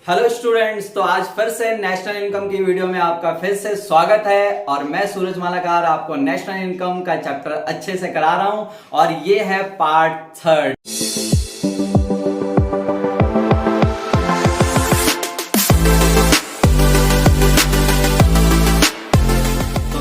Hello students, तो आज फिर से नेशनल इनकम की वीडियो में आपका फिर से स्वागत है। और मैं सूरज मालाकार आपको नेशनल इनकम का चैप्टर अच्छे से करा रहा हूं और ये है पार्ट थर्ड।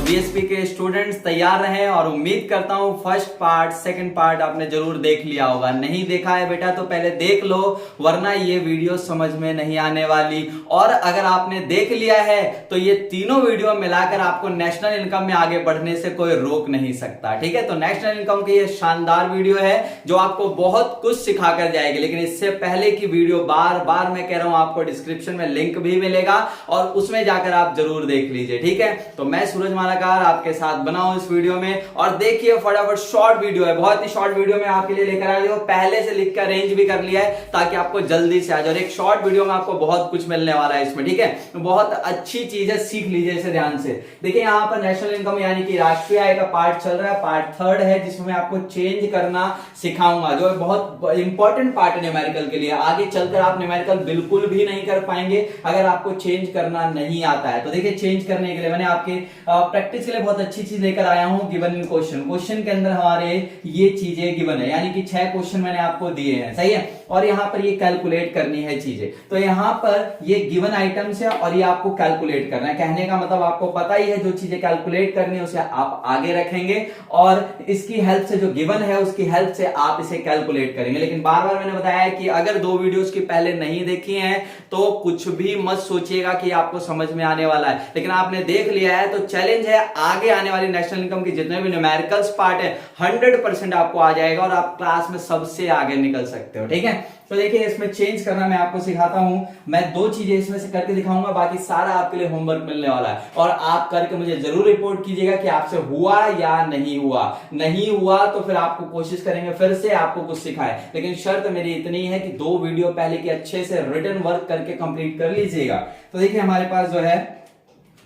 बीएसपी के स्टूडेंट्स तैयार रहें और उम्मीद करता हूं फर्स्ट पार्ट सेकंड पार्ट आपने जरूर देख लिया होगा। नहीं देखा है बेटा तो पहले देख लो, वरना ये वीडियो समझ में नहीं आने वाली। और अगर आपने देख लिया है तो ये तीनों वीडियो मिलाकर आपको नेशनल इनकम में आगे बढ़ने से कोई रोक नहीं सकता। ठीक है, तो नेशनल इनकम की ये शानदार वीडियो है जो आपको बहुत कुछ सिखाकर जाएगी। लेकिन इससे पहले की वीडियो बार बार मैं कह रहा हूं, आपको डिस्क्रिप्शन में लिंक भी मिलेगा और उसमें जाकर आप जरूर देख लीजिए। ठीक है, तो मैं सूरज मालाकार आपके साथ बनाऊं इस वीडियो में। और देखिए फटाफट, शॉर्ट वीडियो है, बहुत ही शॉर्ट वीडियो में आपके लिए लेकर आया हूं। पहले से लिख कर अरेंज भी कर लिया है ताकि आपको जल्दी से आ जाए। और एक शॉर्ट वीडियो में आपको बहुत कुछ मिलने वाला है इसमें। ठीक है, बहुत अच्छी चीज है, सीख लीजिए इसे ध्यान से। देखिए यहाँ पर नेशनल इनकम यानी कि राष्ट्रीय आय का पार्ट चल रहा है, पार्ट थर्ड है, जिसमें मैं आपको चेंज करना सिखाऊंगा, जो बहुत इंपॉर्टेंट पार्ट है न्यूमेरिकल के लिए। आगे चलकर आप न्यूमेरिकल बिल्कुल भी नहीं कर पाएंगे अगर आपको चेंज करना नहीं आता है। तो देखिए, चेंज करने के लिए मैंने आपके प्रैक्टिस के लिए बहुत अच्छी चीज लेकर आया हूं, गिवन इन क्वेश्चन के अंदर हमारे ये चीजें गिवन है, यानी कि 6 क्वेश्चन मैंने आपको दिए हैं। सही है, और यहां पर ये कैलकुलेट करनी है चीजें। तो यहां पर ये गिवन आइटम्स है और ये आपको कैलकुलेट करना है। कहने का मतलब आपको पता ही है, जो चीजें कैलकुलेट करनी है उसे आप आगे रखेंगे और इसकी हेल्प से, जो गिवन है उसकी हेल्प से आप इसे कैलकुलेट करेंगे। लेकिन बार बार मैंने बताया है कि अगर 2 वीडियोस की पहले नहीं देखी हैं तो कुछ भी मत सोचिएगा कि आपको समझ में आने वाला है। लेकिन आपने देख लिया है तो चैलेंज है, आगे आने वाली नेशनल इनकम के जितने भी न्यूमेरिकल्स पार्ट है 100% आपको आ जाएगा और आप क्लास में सबसे आगे निकल सकते हो। ठीक है, तो देखिए इसमें चेंज करना मैं आपको सिखाता हूं। मैं 2 चीजें इसमें से करके दिखाऊंगा, बाकी सारा आपके लिए होमवर्क मिलने वाला है। और आप करके मुझे जरूर रिपोर्ट कीजिएगा कि आपसे हुआ या नहीं हुआ। नहीं हुआ तो फिर आपको कोशिश करेंगे फिर से आपको कुछ सिखाए। लेकिन शर्त मेरी इतनी है कि 2 वीडियो पहले की अच्छे से रिटन वर्क करके कंप्लीट कर लीजिएगा। तो देखिए हमारे पास जो है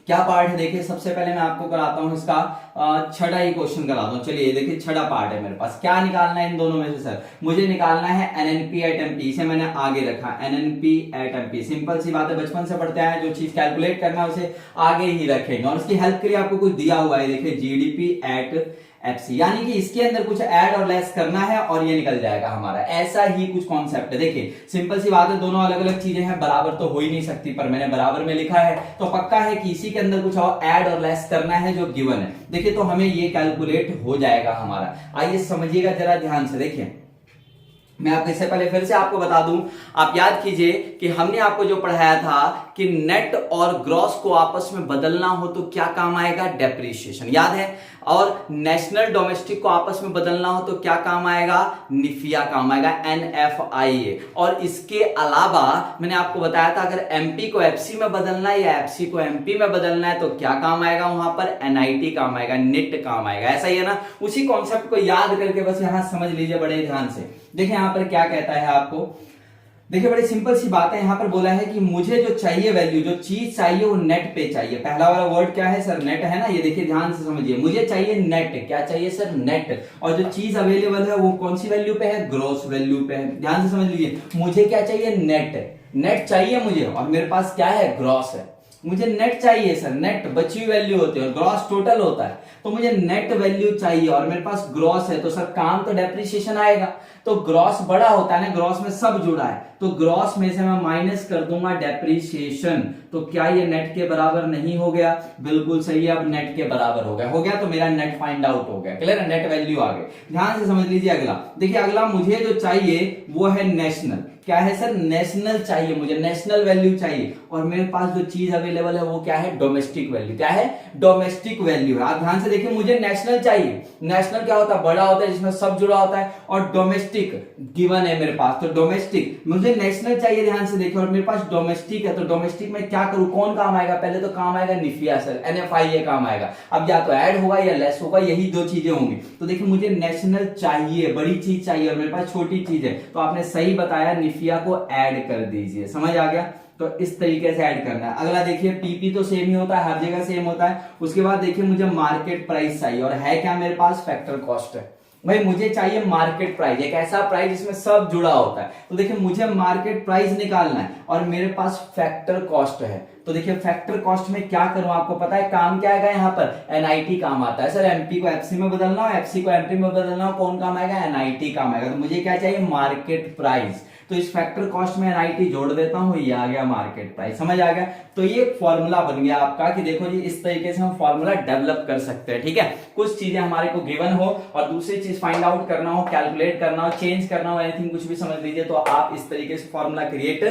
क्या पार्ट है। देखिए सबसे पहले मैं आपको कराता हूं इसका छठा ही क्वेश्चन कराता हूं। चलिए देखिए छठा पार्ट है मेरे पास। क्या निकालना है इन दोनों में से सर? मुझे निकालना है एनएनपी एट एमपी। इसे मैंने आगे रखा, एनएनपी एट एमपी। सिंपल सी बात है, बचपन से पढ़ते हैं, जो चीज कैलकुलेट करना है उसे आगे ही रखेंगे। और उसकी हेल्प के लिए आपको कुछ दिया हुआ है, देखिए जीडीपी एट एफसी, यानी कि इसके अंदर कुछ ऐड और लेस करना है और ये निकल जाएगा हमारा। ऐसा ही कुछ कॉन्सेप्ट है। देखिए सिंपल सी बात है, दोनों अलग अलग चीजें हैं, बराबर तो हो ही नहीं सकती, पर मैंने बराबर में लिखा है तो पक्का है कि इसी के अंदर कुछ और ऐड और लेस करना है जो गिवन है। देखिए तो हमें ये कैलकुलेट हो जाएगा हमारा। आइए समझिएगा जरा ध्यान से। देखिए मैं आपको इससे पहले फिर से आपको बता दूं, आप याद कीजिए कि हमने आपको जो पढ़ाया था कि नेट और ग्रॉस को आपस में बदलना हो तो क्या काम आएगा? डेप्रिसिएशन, याद है। और नेशनल डोमेस्टिक को आपस में बदलना हो तो क्या काम आएगा? निफिया काम आएगा, NFIA। और इसके अलावा मैंने आपको बताया था अगर एमपी को एफसी में बदलना है या एफसी को एमपी में बदलना है तो क्या काम आएगा? वहां पर NIT काम आएगा, निट काम आएगा। ऐसा ही है ना, उसी कॉन्सेप्ट को याद करके बस यहां समझ लीजिए बड़े ध्यान से। देखिए यहां पर क्या कहता है आपको, देखिए बड़ी सिंपल सी बात है। यहां पर बोला है कि मुझे जो चाहिए वैल्यू, जो चीज चाहिए वो नेट पे चाहिए। पहला वाला वर्ड क्या है सर? नेट है ना। ये देखिए ध्यान से समझिए, मुझे चाहिए नेट। क्या चाहिए सर? नेट। और जो चीज अवेलेबल है वो कौन सी वैल्यू पे है? ग्रॉस वैल्यू पे है। ध्यान से समझ लीजिए, मुझे क्या चाहिए? नेट। नेट चाहिए मुझे और मेरे पास क्या है? ग्रॉस है। मुझे नेट चाहिए सर, नेट बची हुई वैल्यू होती है और ग्रॉस टोटल होता है। तो मुझे नेट वैल्यू चाहिए और मेरे पास ग्रॉस है, तो सर काम तो डेप्रिसिएशन आएगा। तो ग्रॉस बड़ा होता है ना, ग्रॉस में सब जुड़ा है, तो ग्रॉस में से मैं माइनस कर दूंगा डेप्रिसिएशन। तो क्या ये नेट के बराबर नहीं हो गया? बिल्कुल सही है, अब नेट के बराबर हो गया। हो गया तो मेरा नेट फाइंड आउट हो गया। क्लियर है, नेट वैल्यू आ गई। ध्यान से समझ लीजिए अगला। देखिए अगला मुझे जो चाहिए वो है नेशनल। क्या है सर? नेशनल चाहिए मुझे, नेशनल वैल्यू चाहिए। और मेरे पास जो चीज अवेलेबल है वो क्या है? Domestic value. क्या है? डोमेस्टिक वैल्यू है। आप ध्यान से देखिए, मुझे नेशनल चाहिए। नेशनल क्या होता है? बड़ा होता है, जिसमें सब जुड़ा होता है। और डोमेस्टिक गिवन है मेरे पास, तो डोमेस्टिक मुझे नेशनल चाहिए। ध्यान से देखिए, और मेरे पास डोमेस्टिक है, तो डोमेस्टिक में क्या करूं? कौन काम आएगा? पहले तो काम आएगा निफिया सर, NFIA काम आएगा। अब या तो ऐड होगा या लेस होगा, यही 2 चीजें होंगी। तो देखिए मुझे नेशनल चाहिए, बड़ी चीज चाहिए, और मेरे पास छोटी चीज है। तो आपने सही बताया, निफिया को ऐड कर दीजिए। समझ आ गया? तो इस तरीके से ऐड करना है। अगला देखिए, पीपी तो सेम ही होता है, हर जगह सेम होता है। उसके बाद देखिए मुझे मार्केट प्राइस चाहिए, और है क्या मेरे पास? फैक्टर कॉस्ट है। भाई मुझे चाहिए मार्केट प्राइस, एक ऐसा प्राइस जिसमें सब जुड़ा होता है। तो देखिए मुझे मार्केट प्राइस निकालना है और मेरे पास फैक्टर कॉस्ट है। तो देखिए फैक्टर कॉस्ट में क्या करूं, आपको पता है काम क्या आएगा यहाँ पर, एनआईटी काम आता है। सर एमपी को एफसी में बदलना हो, एफसी को एमपी में बदलना हो, कौन काम आएगा, एनआईटी काम आएगा। तो मुझे क्या चाहिए, मार्केट प्राइस। तो इस फैक्टर कॉस्ट में एनआईटी जोड़ देता हूं, ये आ गया मार्केट प्राइस। समझ आ गया। तो ये फॉर्मूला बन गया आपका कि देखो जी इस तरीके से हम फॉर्मूला डेवलप कर सकते हैं। ठीक है, कुछ चीजें हमारे को गिवन हो और दूसरी चीज फाइंड आउट करना हो, कैलकुलेट करना हो, चेंज करना हो, एनीथिंग कुछ भी समझ लीजिए, तो आप इस तरीके से फॉर्मूला क्रिएट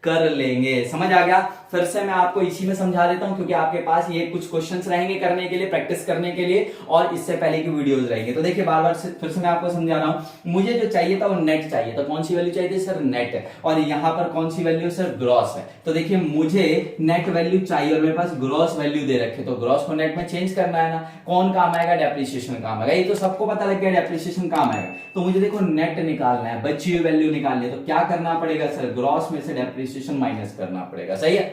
कर लेंगे। समझ आ गया। फिर से मैं आपको इसी में समझा देता हूं क्योंकि आपके पास ये कुछ क्वेश्चंस रहेंगे करने के लिए, प्रैक्टिस करने के लिए, और इससे पहले की वीडियोस रहेंगे। तो देखिए बार बार फिर से मैं आपको समझा रहा हूं। मुझे जो चाहिए था वो नेट चाहिए था। कौन सी वैल्यू चाहिए थी सर, नेट। और यहां पर कौन सी वैल्यू सर, ग्रॉस है। तो देखिए मुझे नेट वैल्यू चाहिए और मेरे पास ग्रॉस वैल्यू दे रखे, तो ग्रॉस को नेट में चेंज करना है ना। कौन काम आएगा, डेप्रिसिएशन काम आएगा। ये तो सबको पता लग गया डेप्रिसिएशन काम आएगा। तो मुझे देखो नेट निकालना है, बची हुई वैल्यू निकालनी है। तो क्या करना पड़ेगा सर, ग्रॉस में से डेप्रिसिएशन माइनस करना पड़ेगा। सही है,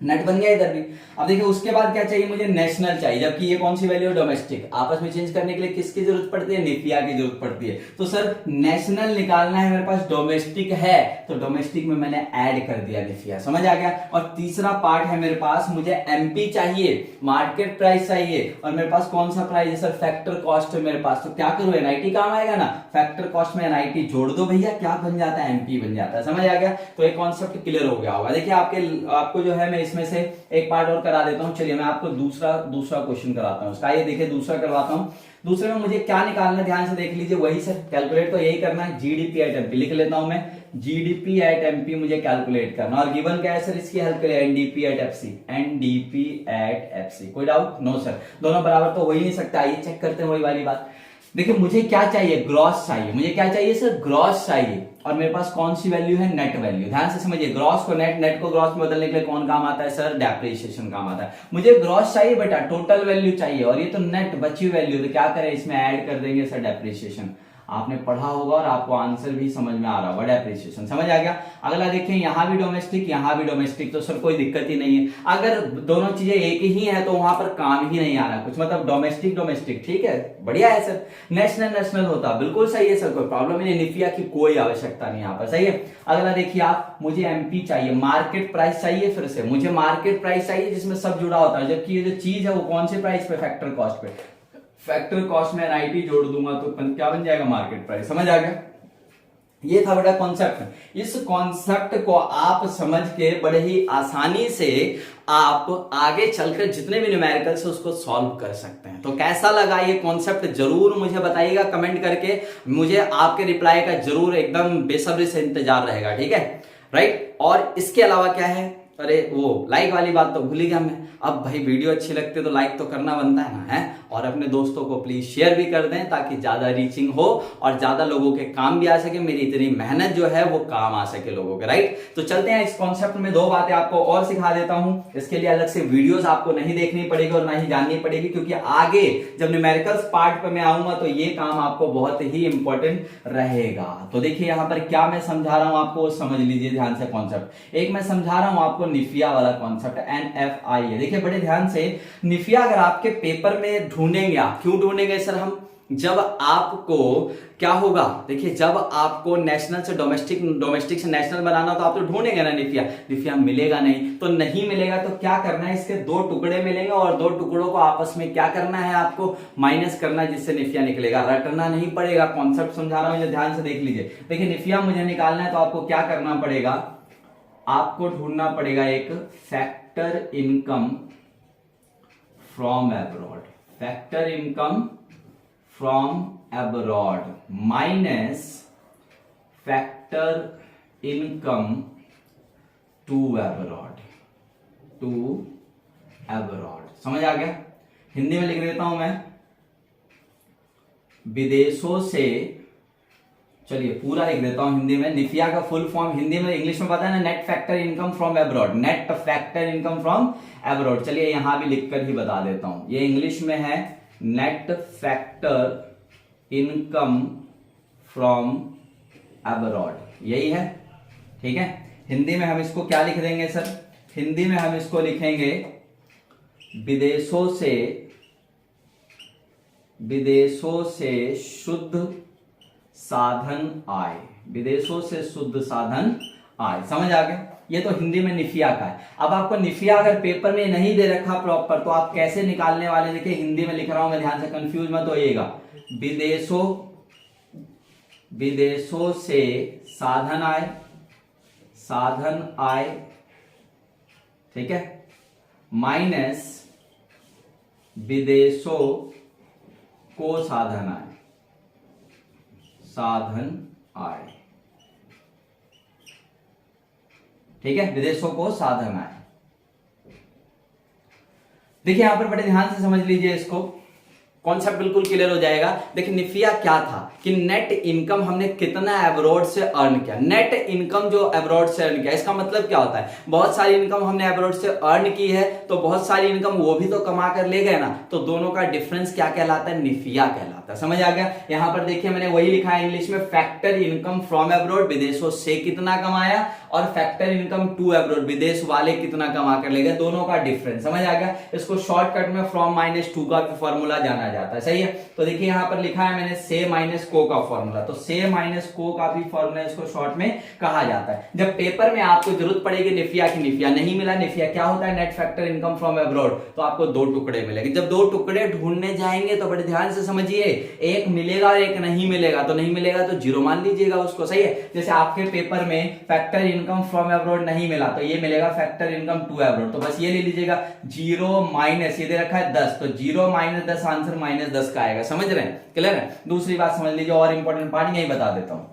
नेट बन गया इधर भी। अब देखिए उसके बाद क्या चाहिए, मुझे नेशनल चाहिए, जबकि ये कौन सी वैल्यू है, डोमेस्टिक। आपस में चेंज करने के लिए किसकी जरूरत पड़ती है, निफिया की जरूरत पड़ती है। तो सर नेशनल निकालना है, मेरे पास डोमेस्टिक है, तो डोमेस्टिक में मैंने ऐड कर दिया निफिया। समझ आ गया। और तीसरा पार्ट है मेरे पास, मुझे एमपी चाहिए, मार्केट प्राइस चाहिए, और मेरे पास कौन सा प्राइस है सर, फैक्टर कॉस्ट है मेरे पास। तो क्या करूं, एनआईटी काम आएगा ना, फैक्टर कॉस्ट में एनआईटी जोड़ दो भैया, क्या बन जाता है, एमपी बन जाता है। समझ आ गया। तो एक कॉन्सेप्ट क्लियर हो गया होगा। देखिए आपको जो है मैं इसमें से एक पार्ट और करा देता हूं। चलिए मैं आपको दूसरा क्वेश्चन कराता हूं उसका। ये देखिए दूसरा करवाता हूं। दूसरे में मुझे क्या निकालना, ध्यान से देख लीजिए। वही सर कैलकुलेट तो यही करना है, जीडीपी एट एमपी लिख लेता हूं मैं। जीडीपी एट एमपी मुझे कैलकुलेट करना, और गिवन क्या है सर, इसकी हेल्प करिए, NDP at FC. NDP at FC, कोई डाउट, नो सर, दोनों बराबर तो हो ही नहीं सकता। आइए चेक करते हैं वही वाली बात। देखिए मुझे क्या चाहिए, ग्रॉस चाहिए। मुझे क्या चाहिए सर, ग्रॉस चाहिए, और मेरे पास कौन सी वैल्यू है, नेट वैल्यू। ध्यान से समझिए, ग्रॉस को नेट, नेट को ग्रॉस में बदलने के लिए कौन काम आता है सर, डेप्रिसिएशन काम आता है। मुझे ग्रॉस चाहिए बेटा, टोटल वैल्यू चाहिए, और ये तो नेट बची हुई वैल्यू, तो क्या करें, इसमें ऐड कर देंगे सर डेप्रिसिएशन। आपने पढ़ा होगा और आपको आंसर भी समझ में आ रहा होगा, डेप्रिसिएशन। समझ आ गया। अगला देखिए, यहां भी डोमेस्टिक, यहां भी डोमेस्टिक, तो सर कोई दिक्कत ही नहीं है। अगर दोनों चीजें एक ही है तो वहां पर काम ही नहीं आ रहा कुछ, मतलब डोमेस्टिक डोमेस्टिक, ठीक है, बढ़िया है सर। नेशनल नेशनल होता, बिल्कुल सही है सर, कोई प्रॉब्लम नहीं, निफिया की कोई आवश्यकता नहीं यहाँ पर। सही है। अगला देखिए आप, मुझे एमपी चाहिए, मार्केट प्राइस चाहिए। फिर से मुझे मार्केट प्राइस चाहिए जिसमें सब जुड़ा होता है, जबकि ये जो चीज है वो कौन से प्राइस पे, फैक्टर कॉस्ट पे। फैक्टर कॉस्ट में एनआईटी जोड़ दूंगा तो क्या बन जाएगा, मार्केट प्राइस। समझ आ गया। ये था बड़ा कॉन्सेप्ट। इस कॉन्सेप्ट को आप समझ के बड़े ही आसानी से आप आगे चलकर जितने भी न्यूमेरिकल्स है उसको सॉल्व कर सकते हैं। तो कैसा लगा ये कॉन्सेप्ट, जरूर मुझे बताइएगा कमेंट करके। मुझे आपके रिप्लाई का जरूर एकदम बेसब्री से इंतजार रहेगा, ठीक है, राइट। और इसके अलावा क्या है, अरे वो लाइक वाली बात तो भूल ही गया मैं। अब भाई वीडियो अच्छी लगती है तो लाइक तो करना बनता है ना, है। और अपने दोस्तों को प्लीज शेयर भी कर दें ताकि ज्यादा रीचिंग हो और ज्यादा लोगों के काम भी आ सके। मेरी इतनी मेहनत जो है वो काम आ सके लोगों के, राइट। तो चलते हैं इस कॉन्सेप्ट में। दो बातें आपको और सिखा देता हूं। इसके लिए अलग से वीडियोस आपको नहीं देखनी पड़ेगी और ना ही जाननी पड़ेगी, क्योंकि आगे जब न्यूमेरिकल्स पार्ट पे मैं आऊंगा तो ये काम आपको बहुत ही इंपॉर्टेंट रहेगा। तो देखिए यहां पर क्या मैं समझा रहा हूं आपको, समझ लीजिए ध्यान से कॉन्सेप्ट। एक मैं समझा रहा हूं आपको निफिया वाला कॉन्सेप्ट, NFI है। देखिए बड़े ध्यान से, निफिया अगर आपके पेपर में ढूंढेंगे आप, क्यों ढूंढेंगे सर हम, जब आपको क्या होगा, देखिए जब आपको नेशनल से डोमेस्टिक, डोमेस्टिक से नेशनल बनाना तो आप तो ढूंढेंगे ना निफिया। निफिया मिलेगा नहीं, तो नहीं मिलेगा तो क्या करना है, इसके दो टुकड़े मिलेंगे और दो टुकड़ों को आपस में क्या करना है, आपको माइनस करना है, जिससे निफिया निकलेगा। रटना नहीं पड़ेगा, कॉन्सेप्ट समझा रहा हूं, ध्यान से देख लीजिए। देखिए निफिया मुझे निकालना है तो आपको क्या करना पड़ेगा, आपको ढूंढना पड़ेगा एक factor income from abroad, factor income from abroad minus factor income to abroad, to abroad. समझ आ गया। हिंदी में लिख देता हूं मैं, विदेशों से, चलिए पूरा लिख देता हूं हिंदी में। निफिया का फुल फॉर्म हिंदी में, इंग्लिश में पता है ना, net factor income from abroad, net factor income from abroad. चलिए यहां भी लिखकर ही बता देता हूं, ये इंग्लिश में है net factor income from abroad, यही है, ठीक है। हिंदी में हम इसको क्या लिख देंगे सर, हिंदी में हम इसको लिखेंगे विदेशों से विदेशों से शुद्ध साधन आय, विदेशों से शुद्ध साधन आय। समझ आ गया? ये तो हिंदी में निफिया का है। अब आपको निफिया अगर पेपर में नहीं दे रखा प्रॉपर तो आप कैसे निकालने वाले? देखिए हिंदी में लिख रहा हूं मैं, ध्यान से कंफ्यूज मत होइएगा। विदेशों से साधन आय, साधन आय, ठीक है, माइनस विदेशों को साधन आय, साधन आय, ठीक है, विदेशों को साधन आय। देखिए यहां पर बड़े ध्यान से समझ लीजिए इसको, कॉन्सेप्ट बिल्कुल क्लियर हो जाएगा। देखिए निफिया क्या था कि नेट इनकम हमने कितना एब्रॉड से अर्न किया। नेट इनकम जो एब्रॉड से अर्न किया, इसका मतलब क्या होता है? बहुत सारी इनकम हमने एब्रॉड से अर्न की है तो बहुत सारी इनकम वो भी तो कमा कर ले गए ना, तो दोनों का डिफरेंस क्या कहलाता है? निफिया कहलाता है। समझ आ गया? यहां पर देखिए मैंने वही लिखा है इंग्लिश में, फैक्टर इनकम फ्रॉम एब्रॉड, विदेशों से कितना कमाया, और फैक्टर इनकम टू एब्रॉड, विदेश वाले कितना कमा कर ले गए, दोनों का डिफरेंस। समझ आ गया? इसको शॉर्टकट में फ्रॉम माइनस टू का फॉर्मूला जाना जाता है। सही है? तो देखिए यहां पर लिखा है मैंने से माइनस को का फॉर्मूला, तो से माइनस को का भी फॉर्मूला इसको शॉर्ट में कहा जाता है। जब पेपर में आपको जरूरत पड़ेगी निफिया की, निफिया नहीं मिला, निफिया क्या होता है? Net factor income from abroad, तो आपको दो टुकड़े मिलेंगे। जब दो टुकड़े ढूंढने जाएंगे तो बड़े ध्यान से समझिए, एक मिलेगा और एक नहीं मिलेगा, तो नहीं मिलेगा तो जीरो मान लीजिएगा उसको। सही है? जैसे आपके पेपर में फैक्टर इनकम फ्रॉम एब्रॉड नहीं मिला तो ये मिलेगा फैक्टर इनकम टू एब्रॉड, तो बस ये ले लीजिएगा, जीरो माइनस, ये दे रखा है 10, तो जीरो माइनस 10, आंसर माइनस 10 का आएगा। समझ रहे हैं? क्लियर है? दूसरी बात समझ लीजिए, और इंपॉर्टेंट पार्ट यही बता देता हूं।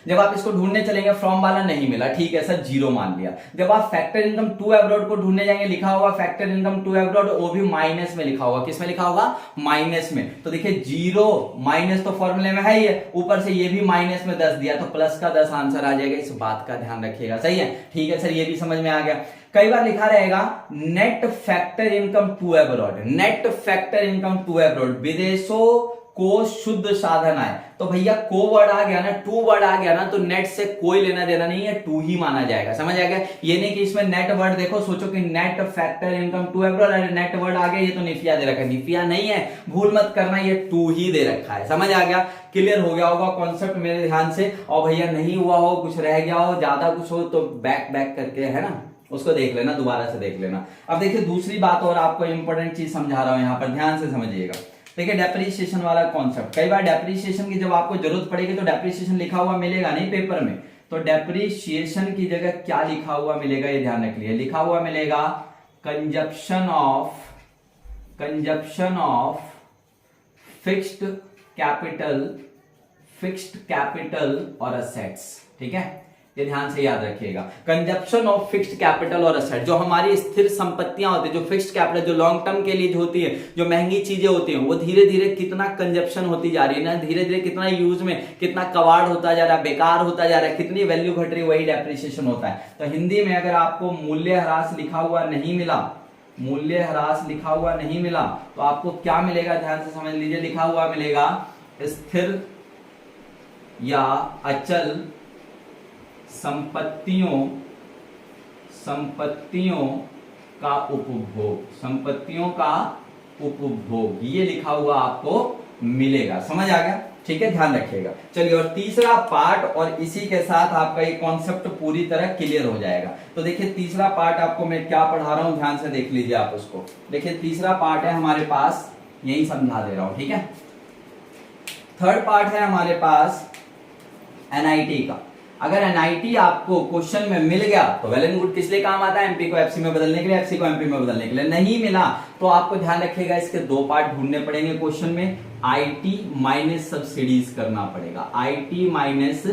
जब आप इसको ढूंढने चलेंगे, फ्रॉम वाला नहीं मिला, ठीक है सर, जीरो मान लिया। जब आप फैक्टर इनकम टू एब्रॉड को ढूंढने जाएंगे, लिखा होगा फैक्टर इनकम टू एब्रॉड, वो भी माइनस में लिखा होगा। किस में लिखा होगा? माइनस में। तो देखिए जीरो माइनस तो फॉर्मूले में है ही है, ऊपर से ये भी माइनस में 10 दिया, तो प्लस का 10 आंसर आ जाएगा। इस बात का ध्यान रखिएगा। सही है? ठीक है सर, ये भी समझ में आ गया। कई बार लिखा रहेगा net factor income to abroad, net factor income to abroad, विदेशों को शुद्ध साधन आए, तो भैया को वर्ड आ गया ना, टू वर्ड आ गया ना, तो नेट से कोई लेना देना नहीं है, टू ही माना जाएगा। समझ आ गया? ये नहीं कि इसमें नेट वर्ड देखो, सोचो कि net factor income to abroad, अरे नेट वर्ड आ गया, ये तो निफिया दे रखा है, निफिया नहीं है, भूल मत करना, ये टू ही दे रखा है। समझ आ गया? क्लियर हो गया होगा कॉन्सेप्ट मेरे ध्यान से। और भैया नहीं हुआ हो, कुछ रह गया हो, ज्यादा कुछ हो, तो बैक करके है ना, उसको देख लेना, दोबारा से देख लेना। अब देखिए दूसरी बात और आपको इंपॉर्टेंट चीज समझा रहा हूं, यहां पर ध्यान से समझिएगा। देखिए डेप्रिसिएशन वाला कॉन्सेप्ट, कई बार डेप्रिसिएशन की जब आपको जरूरत पड़ेगी तो डेप्रिसिएशन लिखा हुआ मिलेगा नहीं पेपर में, तो डेप्रिसिएशन की जगह क्या लिखा हुआ मिलेगा ये ध्यान रख लिए, लिखा हुआ मिलेगा कंजप्शन ऑफ फिक्स्ड कैपिटल और असेट्स। ठीक है, ये ध्यान से याद रखिएगा, कंजप्शन ऑफ फिक्स्ड कैपिटल और असेट, जो हमारी स्थिर संपत्तियां होती है, जो फिक्स्ड कैपिटल जो लॉन्ग टर्म के लिए जो होती है, जो महंगी चीजें होती हैं, वो धीरे धीरे कितना कंजप्शन होती जा रही है ना, धीरे धीरे कितना यूज में, कितना कवाड़ होता जा रहा है, बेकार होता जा रहा है, कितनी वैल्यू घट रही है, वही डेप्रिसिएशन होता है। तो हिंदी में अगर आपको मूल्यह्रास लिखा हुआ नहीं मिला, मूल्यह्रास लिखा हुआ नहीं मिला, तो आपको क्या मिलेगा ध्यान से समझ लीजिए, लिखा हुआ मिलेगा स्थिर या अचल संपत्तियों का उपभोग, ये लिखा हुआ आपको मिलेगा। समझ आ गया? ठीक है, ध्यान रखिएगा। चलिए, और तीसरा पार्ट, और इसी के साथ आपका ये कॉन्सेप्ट पूरी तरह क्लियर हो जाएगा। तो देखिए तीसरा पार्ट आपको मैं क्या पढ़ा रहा हूं, ध्यान से देख लीजिए आप उसको। देखिए तीसरा पार्ट है हमारे पास, यही समझा दे रहा हूं, ठीक है। थर्ड पार्ट है हमारे पास एनआईटी का। अगर एनआईटी आपको क्वेश्चन में मिल गया तो वेल एंड गुड, किस लिए काम आता है? एमपी को एफसी में बदलने के लिए, एफसी को एमपी में बदलने के लिए। नहीं मिला तो आपको ध्यान रखिएगा, इसके दो पार्ट ढूंढने पड़ेंगे क्वेश्चन में, आईटी माइनस सब्सिडीज करना पड़ेगा, आईटी माइनस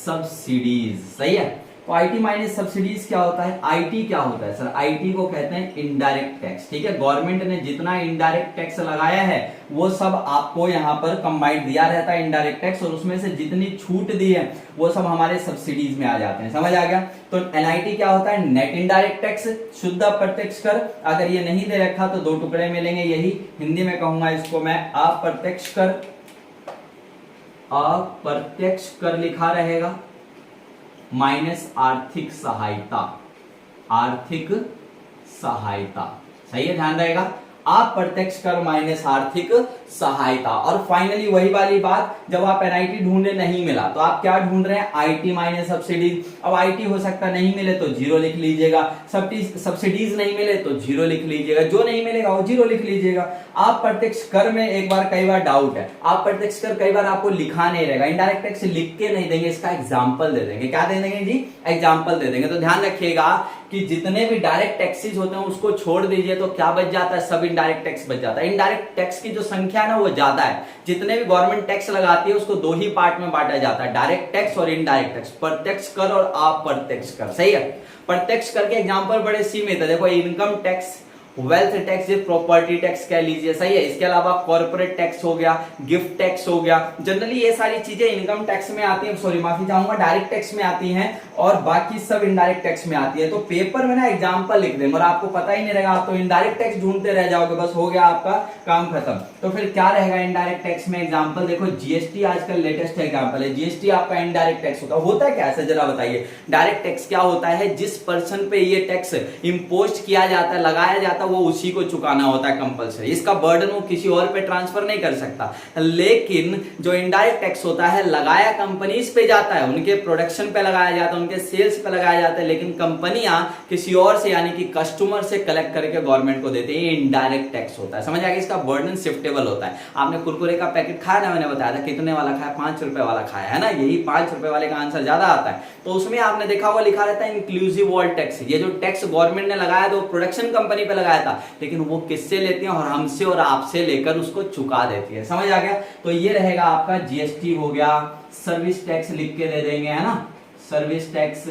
सब्सिडीज। सही है? तो आईटी माइनस सब्सिडीज क्या होता है? आईटी क्या होता है सर? आईटी को कहते हैं इनडायरेक्ट टैक्स। ठीक है, गवर्नमेंट ने जितना इनडायरेक्ट टैक्स लगाया है वो सब आपको यहाँ पर कंबाइंड दिया रहता है इनडायरेक्ट टैक्स, और उसमें से जितनी छूट दी है वो सब हमारे सब्सिडीज में आ जाते हैं। समझ आ गया? तो एनआईटी क्या होता है? नेट इनडायरेक्ट टैक्स, शुद्ध अप्रत्यक्ष कर। अगर ये नहीं दे रखा तो दो टुकड़े मिलेंगे, यही हिंदी में कहूंगा इसको मैं अप्रत्यक्ष कर, अप्रत्यक्ष कर लिखा रहेगा, माइनस आर्थिक सहायता, आर्थिक सहायता। सही है, ध्यान रहेगा। अप्रत्यक्ष कर माइनस आर्थिक सहायता। और फाइनली वही वाली बात, जब आप एनआईटी ढूंढे नहीं मिला तो आप क्या ढूंढ रहे हैं, आईटी माइनस सब्सिडीज। अब आईटी हो सकता नहीं मिले तो जीरो लिख लीजिएगा, सब्सिडीज नहीं मिले तो जीरो लिख लीजिएगा, जो नहीं मिलेगा वो जीरो लिख लीजिएगा। अप्रत्यक्ष कर में एक बार कई बार डाउट है, अप्रत्यक्ष कर कई बार आपको लिखा नहीं रहेगा, इनडायरेक्ट टैक्स लिख के नहीं देंगे, इसका एग्जाम्पल दे देंगे। क्या दे देंगे जी, एग्जाम्पल दे देंगे। तो ध्यान रखिएगा कि जितने भी डायरेक्ट टैक्सेस होते हैं उसको छोड़ दीजिए तो क्या बच जाता है, सब इनडायरेक्ट टैक्स बच जाता है। इनडायरेक्ट टैक्स की जो संख्या है ना वो ज्यादा है, जितने भी गवर्नमेंट टैक्स लगाती है उसको दो ही पार्ट में बांटा जाता है, डायरेक्ट टैक्स और इनडायरेक्ट टैक्स, प्रत्यक्ष कर और अप्रत्यक्ष कर। सही है। प्रत्यक्ष कर के एग्जाम्पल बड़े सीमित है, देखो income tax, wealth tax, property tax कह लीजिए। सही है। इसके अलावा कॉर्पोरेट टैक्स हो गया, गिफ्ट टैक्स हो गया, जनरली ये सारी चीजें इनकम टैक्स में आती है, सॉरी माफी चाहूंगा, डायरेक्ट टैक्स में आती हैं और बाकी सब इनडायरेक्ट टैक्स में आती है। तो पेपर में ना एग्जाम्पल लिख देंगे और आपको पता ही नहीं रहेगा, आप तो इनडायरेक्ट टैक्स ढूंढते रह जाओगे, बस हो गया आपका काम खत्म। तो फिर क्या रहेगा इनडायरेक्ट टैक्स में एग्जाम्पल, देखो जीएसटी आजकल लेटेस्ट एग्जाम्पल है। जीएसटी आपका इनडायरेक्ट टैक्स होता है क्या, ऐसे जरा बताइए। डायरेक्ट टैक्स क्या होता है, जिस पर्सन पे ये टैक्स इंपोज किया जाता है, लगाया जाता है, वो उसी को चुकाना होता है कंपलसरी, इसका बर्डन वो किसी और पे ट्रांसफर नहीं कर सकता। लेकिन जो इनडायरेक्ट टैक्स होता है लगाया कंपनीज पे जाता है, उनके प्रोडक्शन पे लगाया जाता है, उनके सेल्स पे लगाया जाता है, लेकिन कंपनियां किसी और से यानी कि कस्टमर से कलेक्ट करके गवर्नमेंट को देते हैं, इनडायरेक्ट टैक्स होता है। समझ आ गया, इसका बर्डन शिफ्टेबल होता है। आपने कुरकुरे का पैकेट खाया ना, मैंने बताया था कितने वाला खाया, 5 रुपए वाला खाया है ना, यही 5 रुपए वाले का आंसर ज्यादा आता है। तो उसमें आपने देखा हुआ लिखा रहता है इंक्लूसिव ऑल टैक्स, ये जो टैक्स गवर्नमेंट ने लगाया तो प्रोडक्शन कंपनी पे लगाया था, लेकिन वो किससे लेती है, और हमसे और आपसे लेकर उसको चुका देती है। समझ आ गया। तो ये रहेगा आपका जीएसटी हो गया, सर्विस टैक्स लिख के दे देंगे, है ना, सर्विस टैक्स,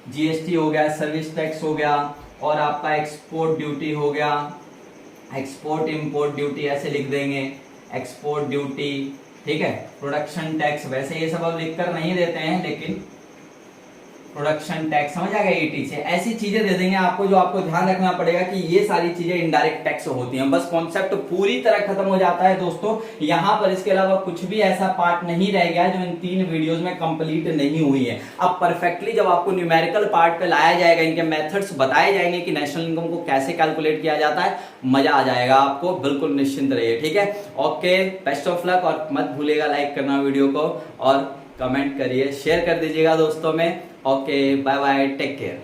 जीएसटी हो गया, सर्विस टैक्स हो गया, और आपका एक्सपोर्ट ड्यूटी हो गया, एक्सपोर्ट इंपोर्ट ड्यूटी ऐसे लिख देंगे, एक्सपोर्ट ड्यूटी, ठीक है। प्रोडक्शन टैक्स, वैसे ये सब अब लिखकर नहीं देते हैं, लेकिन प्रोडक्शन टैक्स समझ आ गया, ईटी से ऐसी चीजें दे देंगे आपको, जो आपको ध्यान रखना पड़ेगा कि ये सारी चीजें इनडायरेक्ट टैक्स होती हैं। बस कॉन्सेप्ट पूरी तरह खत्म हो जाता है दोस्तों यहां पर। इसके अलावा कुछ भी ऐसा पार्ट नहीं रह गया जो इन 3 वीडियोस में कंप्लीट नहीं हुई है। अब परफेक्टली जब आपको न्यूमेरिकल पार्ट पे लाया जाएगा, इनके मेथड्स बताए जाएंगे कि नेशनल इनकम को कैसे कैलकुलेट किया जाता है, मजा आ जाएगा आपको, बिल्कुल निश्चिंत रहिए, ठीक है। ओके, बेस्ट ऑफ लक, और मत भूलिएगा लाइक करना वीडियो को, और कमेंट करिए, शेयर कर दीजिएगा दोस्तों में। Okay, bye bye, take care.